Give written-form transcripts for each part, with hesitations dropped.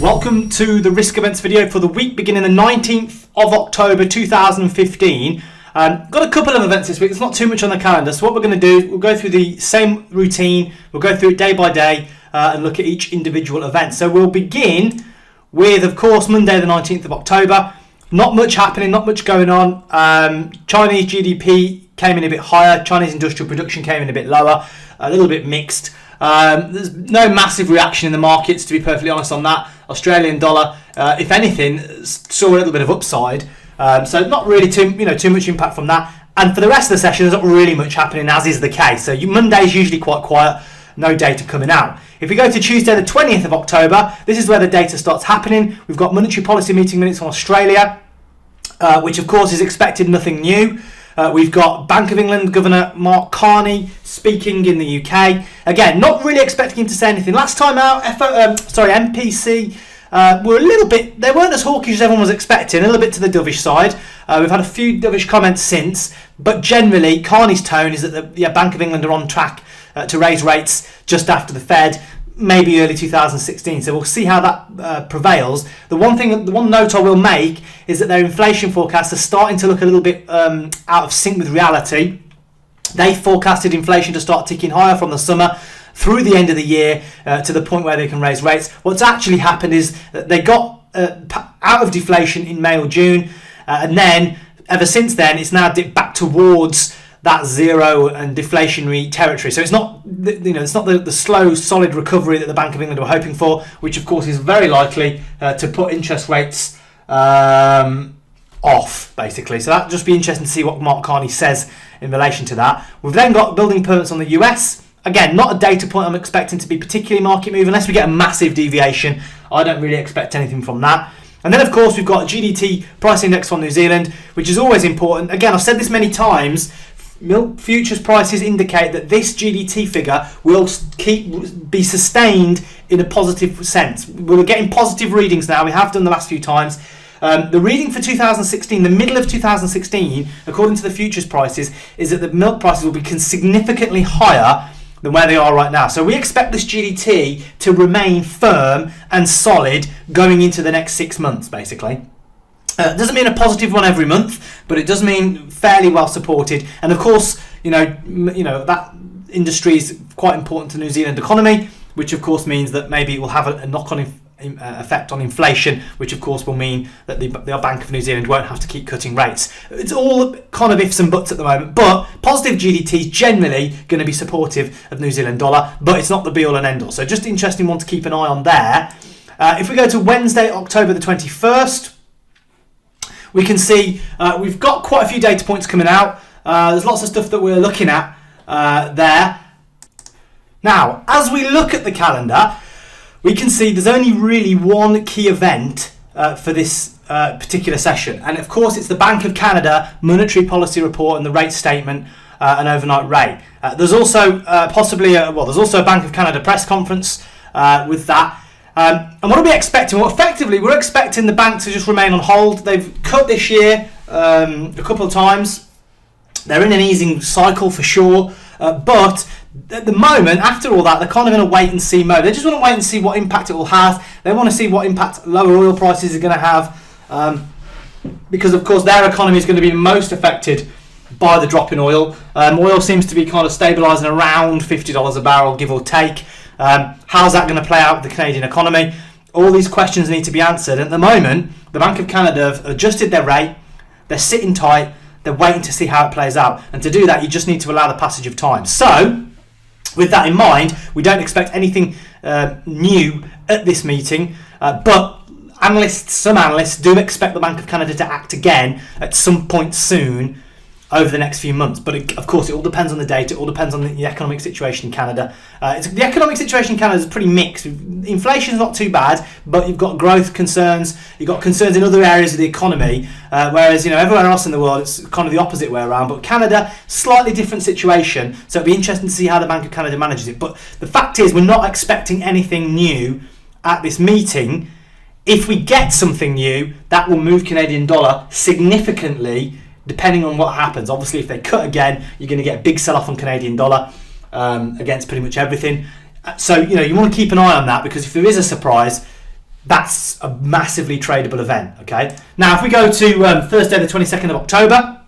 Welcome to the risk events video for the week beginning the 19th of October 2015. Got a couple of events this week. There's not too much on the calendar, so what we're going to do, we'll go through the same routine. We'll go through it day by day and look at each individual event. So we'll begin with, of course, Monday the 19th of October. Not much happening, not much going on. Chinese GDP came in a bit higher. Chinese industrial production came in a bit lower. A little bit mixed. There's no massive reaction in the markets, to be perfectly honest on that. Australian dollar, if anything, saw a little bit of upside. So not really too much impact from that. And for the rest of the session, there's not really much happening, as is the case. So Monday's usually quite quiet, no data coming out. If we go to Tuesday the 20th of October, this is where the data starts happening. We've got monetary policy meeting minutes from Australia, which of course is expected nothing new. We've got Bank of England Governor Mark Carney speaking in the UK. Again, not really expecting him to say anything. Last time out, MPC were a little bit, they weren't as hawkish as everyone was expecting, a little bit to the dovish side. We've had a few dovish comments since, but generally Carney's tone is that the Bank of England are on track to raise rates just after the Fed, maybe early 2016. So we'll see how that prevails. The one note I will make is that their inflation forecasts are starting to look a little bit out of sync with reality. They forecasted inflation to start ticking higher from the summer through the end of the year to the point where they can raise rates. What's actually happened is that they got out of deflation in May or June, and then ever since then it's now dipped back towards that zero and deflationary territory. So it's not the slow, solid recovery that the Bank of England were hoping for, which of course is very likely to put interest rates off, basically. So that'll just be interesting to see what Mark Carney says in relation to that. We've then got building permits on the US. Again, not a data point I'm expecting to be particularly market move unless we get a massive deviation. I don't really expect anything from that. And then, of course, we've got GDT price index from New Zealand, which is always important. Again, I've said this many times. Milk futures prices indicate that this GDT figure will be sustained in a positive sense. We're getting positive readings now. We have done the last few times. The reading for 2016, the middle of 2016, according to the futures prices, is that the milk prices will be significantly higher than where they are right now. So we expect this GDT to remain firm and solid going into the next 6 months, basically. Doesn't mean a positive one every month, but it does mean fairly well supported. And of course, that industry is quite important to the New Zealand economy, which of course means that maybe it will have a knock-on effect on inflation, which of course will mean that the Bank of New Zealand won't have to keep cutting rates. It's all kind of ifs and buts at the moment, but positive GDT is generally going to be supportive of New Zealand dollar, but it's not the be-all and end-all. So just an interesting one to keep an eye on there. If we go to Wednesday, October the 21st, we can see we've got quite a few data points coming out. There's lots of stuff that we're looking at there. Now, as we look at the calendar, we can see there's only really one key event for this particular session. And of course, it's the Bank of Canada monetary policy report and the rate statement and overnight rate. There's also there's also a Bank of Canada press conference with that. And what are we expecting? Well, effectively, we're expecting the bank to just remain on hold. They've cut this year a couple of times. They're in an easing cycle for sure. But at the moment, after all that, they're kind of in a wait-and-see mode. They just want to wait and see what impact it will have. They want to see what impact lower oil prices are going to have. Because, of course, their economy is going to be most affected by the drop in oil. Oil seems to be kind of stabilising around $50 a barrel, give or take. How's that going to play out with the Canadian economy? All these questions need to be answered. At the moment, the Bank of Canada have adjusted their rate. They're sitting tight. They're waiting to see how it plays out. And to do that, you just need to allow the passage of time. So, with that in mind, we don't expect anything new at this meeting. But some analysts do expect the Bank of Canada to act again at some point soon over the next few months. But of course, it all depends on the data. It all depends on the economic situation in Canada. The economic situation in Canada is pretty mixed. Inflation's not too bad, but you've got growth concerns. You've got concerns in other areas of the economy, whereas everywhere else in the world, it's kind of the opposite way around. But Canada, slightly different situation. So it'll be interesting to see how the Bank of Canada manages it. But the fact is, we're not expecting anything new at this meeting. If we get something new, that will move Canadian dollar significantly, depending on what happens. Obviously, if they cut again, you're going to get a big sell-off on Canadian dollar against pretty much everything. So, you want to keep an eye on that, because if there is a surprise, that's a massively tradable event. Okay. Now, if we go to Thursday, the 22nd of October,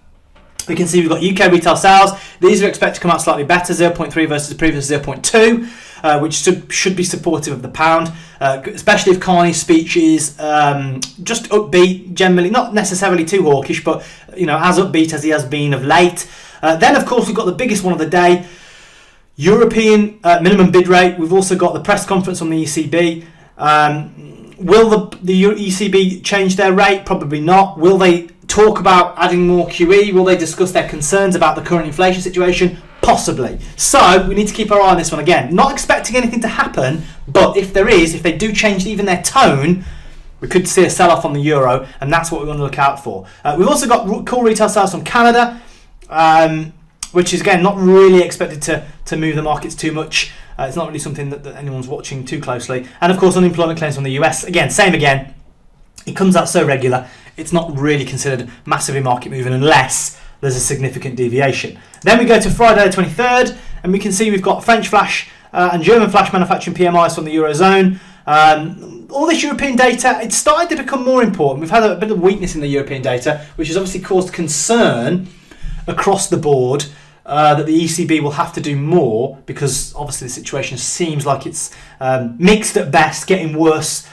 we can see we've got UK retail sales. These are expected to come out slightly better, 0.3 versus the previous 0.2, which should be supportive of the pound, especially if Carney's speech is just upbeat, generally, not necessarily too hawkish, but as upbeat as he has been of late. Then, of course, we've got the biggest one of the day, European minimum bid rate. We've also got the press conference on the ECB. Will the ECB change their rate? Probably not. Will they talk about adding more QE? Will they discuss their concerns about the current inflation situation? Possibly. So we need to keep our eye on this one again. Not expecting anything to happen, but if they do change even their tone, we could see a sell-off on the euro, and that's what we want to look out for. We've also got core retail sales from Canada, which is, again, not really expected to move the markets too much. It's not really something that anyone's watching too closely. And, of course, unemployment claims from the US. Again, same again. It comes out so regular, it's not really considered massively market moving unless there's a significant deviation. Then we go to Friday the 23rd, and we can see we've got French flash and German flash manufacturing PMIs from the Eurozone. All this European data, it's started to become more important. We've had a bit of weakness in the European data, which has obviously caused concern across the board that the ECB will have to do more, because obviously the situation seems like it's mixed at best, getting worse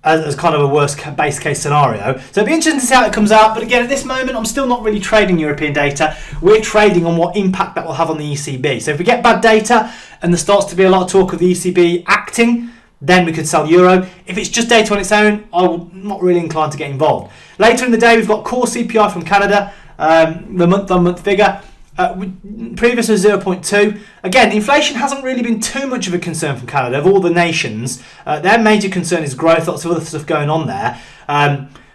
as kind of a worst base case scenario. So it'll be interesting to see how it comes out. But again, at this moment, I'm still not really trading European data. We're trading on what impact that will have on the ECB. So if we get bad data and there starts to be a lot of talk of the ECB acting, then we could sell euro. If it's just data on its own, I'm not really inclined to get involved. Later in the day, we've got core CPI from Canada, the month-on-month figure. Previous was 0.2. Again, inflation hasn't really been too much of a concern from Canada. Of all the nations, their major concern is growth, lots of other stuff going on there.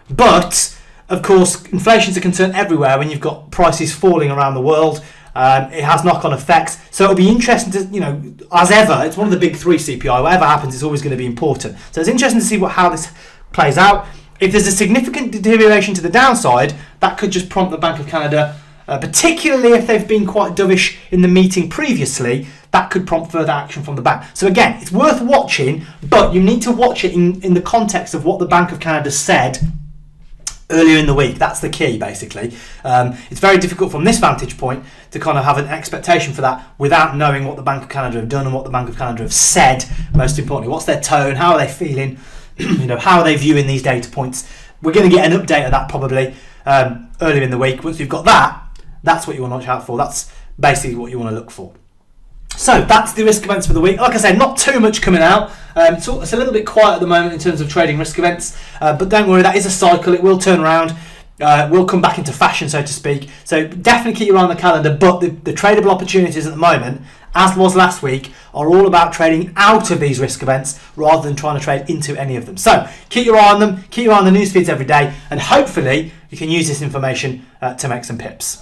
But, of course, inflation's a concern everywhere when you've got prices falling around the world. It has knock-on effects. So it'll be interesting to, as ever, it's one of the big three CPI. Whatever happens, it's always going to be important. So it's interesting to see how this plays out. If there's a significant deterioration to the downside, that could just prompt the Bank of Canada, particularly if they've been quite dovish in the meeting previously, that could prompt further action from the bank. So again, it's worth watching, but you need to watch it in the context of what the Bank of Canada said earlier in the week. That's the key, basically. It's very difficult from this vantage point to kind of have an expectation for that without knowing what the Bank of Canada have done and what the Bank of Canada have said. Most importantly, what's their tone? How are they feeling? How are they viewing these data points? We're going to get an update of that probably earlier in the week. Once you've got that, that's what you want to watch out for. That's basically what you want to look for. So that's the risk events for the week. Like I said, not too much coming out. It's a little bit quiet at the moment in terms of trading risk events. But don't worry, that is a cycle. It will turn around. We'll come back into fashion, so to speak. So definitely keep your eye on the calendar. But the tradable opportunities at the moment, as was last week, are all about trading out of these risk events rather than trying to trade into any of them. So keep your eye on them. Keep your eye on the news feeds every day. And hopefully you can use this information to make some pips.